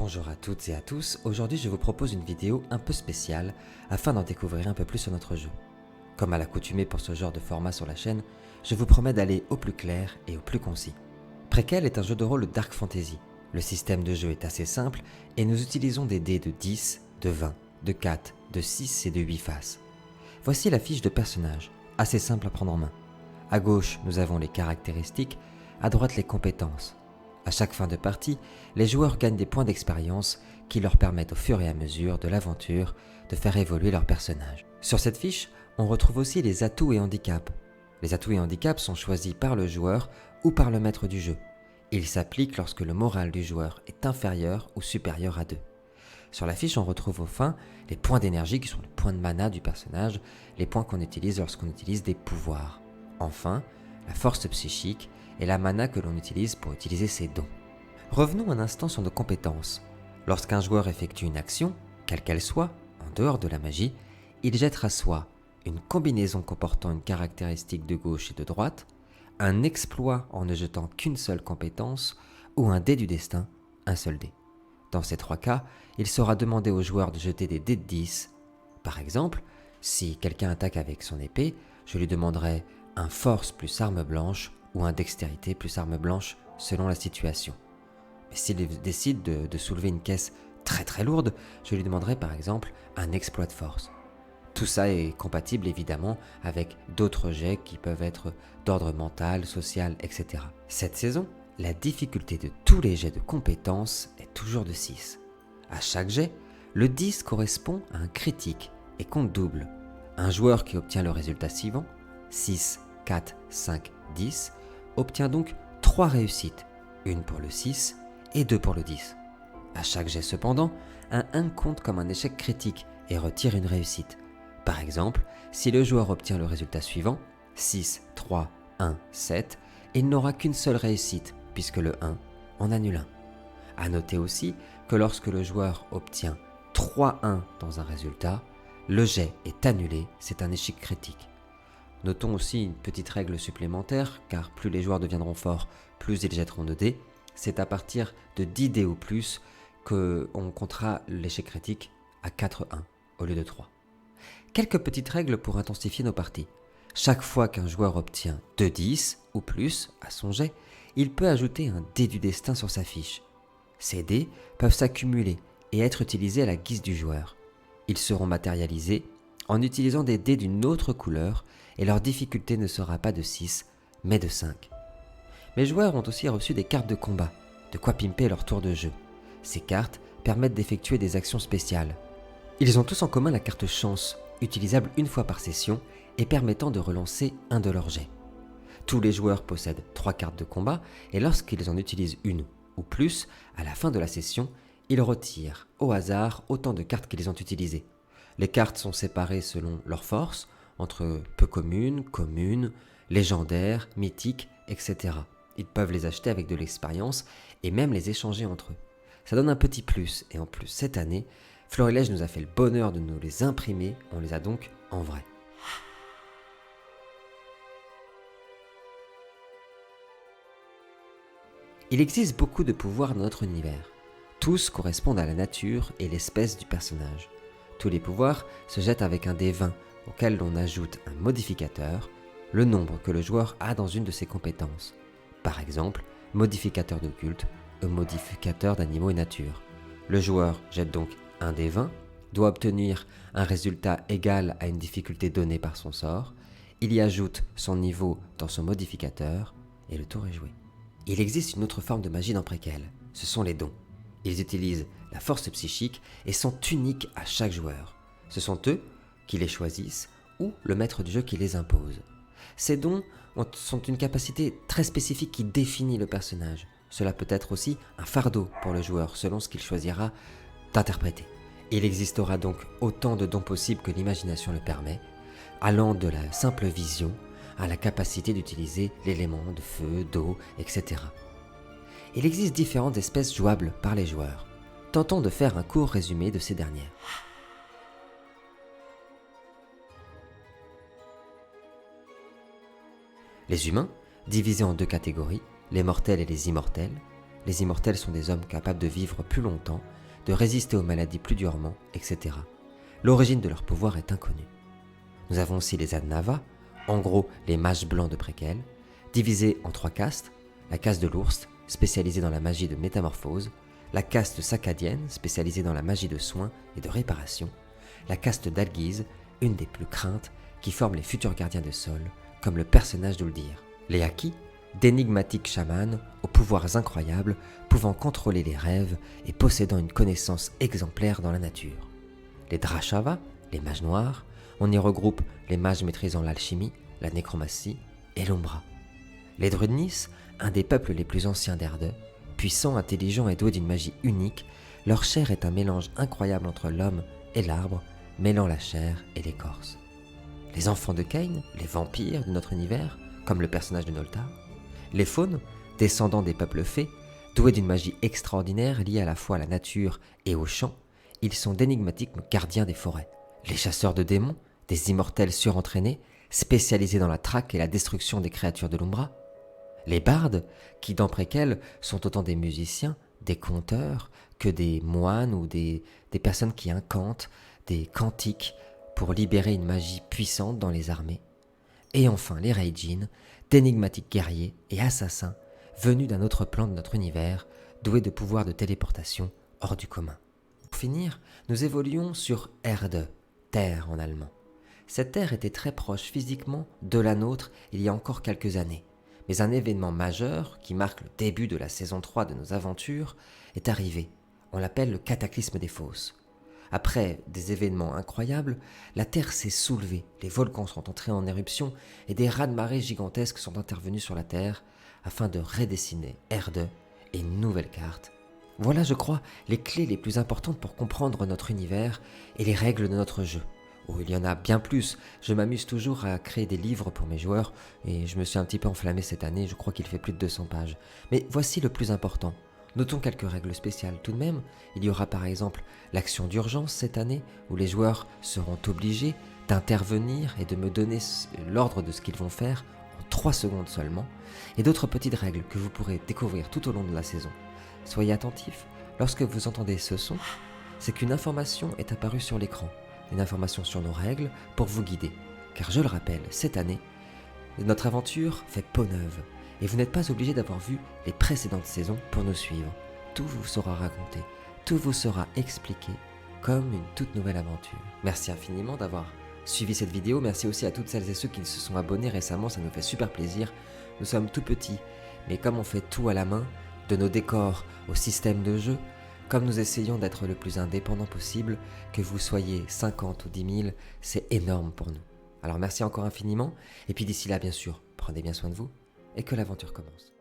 Bonjour à toutes et à tous, aujourd'hui je vous propose une vidéo un peu spéciale afin d'en découvrir un peu plus sur notre jeu. Comme à l'accoutumée pour ce genre de format sur la chaîne, je vous promets d'aller au plus clair et au plus concis. Prequel est un jeu de rôle Dark Fantasy. Le système de jeu est assez simple et nous utilisons des dés de 10, de 20, de 4, de 6 et de 8 faces. Voici la fiche de personnage, assez simple à prendre en main. À gauche, nous avons les caractéristiques, à droite les compétences. À chaque fin de partie, les joueurs gagnent des points d'expérience qui leur permettent au fur et à mesure de l'aventure de faire évoluer leur personnage. Sur cette fiche, on retrouve aussi les atouts et handicaps. Les atouts et handicaps sont choisis par le joueur ou par le maître du jeu. Ils s'appliquent lorsque le moral du joueur est inférieur ou supérieur à 2. Sur la fiche, on retrouve enfin les points d'énergie qui sont les points de mana du personnage, les points qu'on utilise lorsqu'on utilise des pouvoirs. Enfin, la force psychique et la mana que l'on utilise pour utiliser ses dons. Revenons un instant sur nos compétences. Lorsqu'un joueur effectue une action, quelle qu'elle soit, en dehors de la magie, il jettera soit une combinaison comportant une caractéristique de gauche et de droite, un exploit en ne jetant qu'une seule compétence, ou un dé du destin, un seul dé. Dans ces trois cas, il sera demandé au joueur de jeter des dés de 10. Par exemple, si quelqu'un attaque avec son épée, je lui demanderai un force plus arme blanche ou un dextérité plus arme blanche selon la situation. Mais s'il décide de soulever une caisse très lourde, je lui demanderai par exemple un exploit de force. Tout ça est compatible évidemment avec d'autres jets qui peuvent être d'ordre mental, social, etc. Cette saison, la difficulté de tous les jets de compétences est toujours de 6. À chaque jet, le 10 correspond à un critique et compte double. Un joueur qui obtient le résultat suivant, 6, 4, 5, 10, obtient donc 3 réussites, une pour le 6 et 2 pour le 10. À chaque jet cependant, un 1 compte comme un échec critique et retire une réussite. Par exemple, si le joueur obtient le résultat suivant, 6, 3, 1, 7, il n'aura qu'une seule réussite, puisque le 1 en annule un. A noter aussi que lorsque le joueur obtient 3 1 dans un résultat, le jet est annulé, c'est un échec critique. Notons aussi une petite règle supplémentaire, car plus les joueurs deviendront forts, plus ils jetteront de dés. C'est à partir de 10 dés ou plus qu'on comptera l'échec critique à 4-1 au lieu de 3. Quelques petites règles pour intensifier nos parties. Chaque fois qu'un joueur obtient 2 10 ou plus à son jet, il peut ajouter un dé du destin sur sa fiche. Ces dés peuvent s'accumuler et être utilisés à la guise du joueur. Ils seront matérialisés en utilisant des dés d'une autre couleur et leur difficulté ne sera pas de 6, mais de 5. Mes joueurs ont aussi reçu des cartes de combat, de quoi pimper leur tour de jeu. Ces cartes permettent d'effectuer des actions spéciales. Ils ont tous en commun la carte chance, utilisable une fois par session et permettant de relancer un de leurs jets. Tous les joueurs possèdent 3 cartes de combat et lorsqu'ils en utilisent une ou plus, à la fin de la session, ils retirent au hasard autant de cartes qu'ils ont utilisées. Les cartes sont séparées selon leur force, entre peu communes, communes, légendaires, mythiques, etc. Ils peuvent les acheter avec de l'expérience et même les échanger entre eux. Ça donne un petit plus et en plus cette année, Florilège nous a fait le bonheur de nous les imprimer, on les a donc en vrai. Il existe beaucoup de pouvoirs dans notre univers. Tous correspondent à la nature et l'espèce du personnage. Tous les pouvoirs se jettent avec un dé 20 auquel l'on ajoute un modificateur, le nombre que le joueur a dans une de ses compétences. Par exemple, modificateur d'occulte ou modificateur d'animaux et nature. Le joueur jette donc un dé 20, doit obtenir un résultat égal à une difficulté donnée par son sort, il y ajoute son niveau dans son modificateur et le tour est joué. Il existe une autre forme de magie dans Prequel, ce sont les dons. Ils utilisent la force psychique et sont uniques à chaque joueur. Ce sont eux qui les choisissent ou le maître du jeu qui les impose. Ces dons sont une capacité très spécifique qui définit le personnage. Cela peut être aussi un fardeau pour le joueur selon ce qu'il choisira d'interpréter. Il existera donc autant de dons possibles que l'imagination le permet, allant de la simple vision à la capacité d'utiliser l'élément de feu, d'eau, etc. Il existe différentes espèces jouables par les joueurs. Tentons de faire un court résumé de ces dernières. Les humains, divisés en 2 catégories, les mortels et les immortels. Les immortels sont des hommes capables de vivre plus longtemps, de résister aux maladies plus durement, etc. L'origine de leur pouvoir est inconnue. Nous avons aussi les Adnava, en gros les mages blancs de Préquel, divisés en 3 castes, la caste de l'ours, spécialisée dans la magie de métamorphose, la caste saccadienne, spécialisée dans la magie de soins et de réparation, la caste d'Alguise, une des plus craintes, qui forme les futurs gardiens de sol, comme le personnage d'Uldir. Les Haki, d'énigmatiques chamans aux pouvoirs incroyables, pouvant contrôler les rêves et possédant une connaissance exemplaire dans la nature. Les Drashava, les mages noirs, on y regroupe les mages maîtrisant l'alchimie, la nécromancie et l'Umbra. Les Drudnis, un des peuples les plus anciens d'Erde, puissants, intelligents et doués d'une magie unique, leur chair est un mélange incroyable entre l'homme et l'arbre, mêlant la chair et l'écorce. Les enfants de Cain, les vampires de notre univers, comme le personnage de Noltar. Les faunes, descendants des peuples fées, doués d'une magie extraordinaire liée à la fois à la nature et au champ, ils sont d'énigmatiques gardiens des forêts. Les chasseurs de démons, des immortels surentraînés, spécialisés dans la traque et la destruction des créatures de l'Umbra. Les bardes, qui dans Préquel sont autant des musiciens, des conteurs, que des moines ou des personnes qui incantent des cantiques pour libérer une magie puissante dans les armées. Et enfin les Reijin, d'énigmatiques guerriers et assassins venus d'un autre plan de notre univers, doués de pouvoirs de téléportation hors du commun. Pour finir, nous évoluons sur Erde, Terre en allemand. Cette terre était très proche physiquement de la nôtre il y a encore quelques années. Mais un événement majeur, qui marque le début de la saison 3 de nos aventures, est arrivé. On l'appelle le cataclysme des fosses. Après des événements incroyables, la Terre s'est soulevée, les volcans sont entrés en éruption et des raz-de-marée gigantesques sont intervenus sur la Terre afin de redessiner Erde et une nouvelle carte. Voilà, je crois, les clés les plus importantes pour comprendre notre univers et les règles de notre jeu. Oh, il y en a bien plus. Je m'amuse toujours à créer des livres pour mes joueurs et je me suis un petit peu enflammé cette année, je crois qu'il fait plus de 200 pages. Mais voici le plus important. Notons quelques règles spéciales tout de même. Il y aura par exemple l'action d'urgence cette année où les joueurs seront obligés d'intervenir et de me donner l'ordre de ce qu'ils vont faire en 3 secondes seulement. Et d'autres petites règles que vous pourrez découvrir tout au long de la saison. Soyez attentifs, lorsque vous entendez ce son, c'est qu'une information est apparue sur l'écran. Une information sur nos règles pour vous guider. Car je le rappelle, cette année, notre aventure fait peau neuve. Et vous n'êtes pas obligé d'avoir vu les précédentes saisons pour nous suivre. Tout vous sera raconté, tout vous sera expliqué comme une toute nouvelle aventure. Merci infiniment d'avoir suivi cette vidéo. Merci aussi à toutes celles et ceux qui se sont abonnés récemment, ça nous fait super plaisir. Nous sommes tout petits, mais comme on fait tout à la main, de nos décors au système de jeu, comme nous essayons d'être le plus indépendant possible, que vous soyez 50 ou 10 000, c'est énorme pour nous. Alors merci encore infiniment, et puis d'ici là bien sûr, prenez bien soin de vous, et que l'aventure commence.